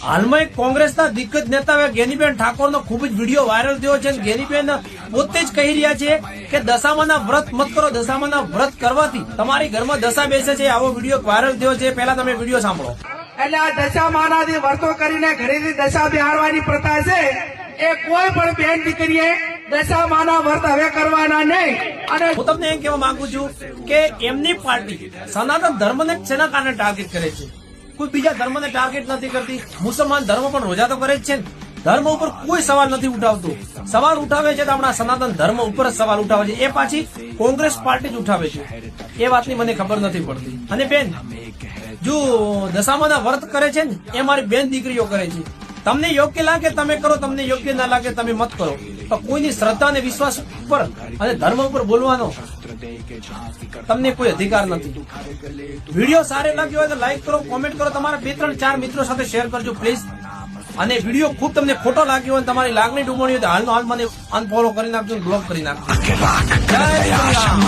હાલમાં એક કોંગ્રેસના દિગ્ગજ નેતા ગેનીબેન ઠાકોરનો ખૂબ જ વિડીયો વાયરલ થયો છે. ગેનીબેન પોતે જ કહી રહ્યા છે કે દશામાના વ્રત મત કરો, દશામાના વ્રત કરવાથી તમારી ઘરમાં દશા બેસે છે. આવો વિડીયો વાયરલ થયો છે. પહેલા તમે વિડીયો સાંભળો. એટલે આ દશામાનાથી વર્તો કરીને ઘરેથી દશા બિહારવાની પ્રથા છે એ કોઈ પણ બેન દીકરીએ દશામાના વ્રત હવે કરવાના નહીં. અને હું તમને એમ કહેવા માંગુ છું કે એમની પાર્ટી સનાતન ધર્મને શેના કારણે ટાર્ગેટ કરે છે? કોઈ બીજા ધર્મને ટાર્ગેટ નથી કરતી. મુસલમાન ધર્મ પણ રોજા તો કરે જ છે ને. ધર્મ ઉપર કોઈ સવાલ નથી ઉઠાવતું. સવાલ ઉઠાવે છે તો આપણા સનાતન ધર્મ ઉપર જ સવાલ ઉઠાવે છે. એ પાછી કોંગ્રેસ પાર્ટી જ ઉઠાવે છે. એ વાતની મને ખબર નથી પડતી. અને બેન, જો દશામાના વ્રત કરે છે ને એ મારી બેન દીકરીઓ કરે છે. તમને યોગ્ય લાગે તમે કરો, તમને યોગ્ય ના લાગે તમે મત કરો. પણ કોઈની શ્રદ્ધા અને વિશ્વાસ ઉપર અને ધર્મ ઉપર બોલવાનો તમને કોઈ અધિકાર નથી. વિડીયો સારો લાગ્યો હોય તો લાઈક કરો, કોમેન્ટ કરો, તમારા 2, 3, 4 મિત્રો સાથે શેર કરજો પ્લીઝ. અને વિડીયો ખૂબ તમને ખોટો લાગ્યો હોય, તમારી લાગણી ડૂબણી હોય તો હાલનો હાલ મને અનફોલો કરી નાખજો, બ્લોક કરી નાખજો. જય શ્રી રામ.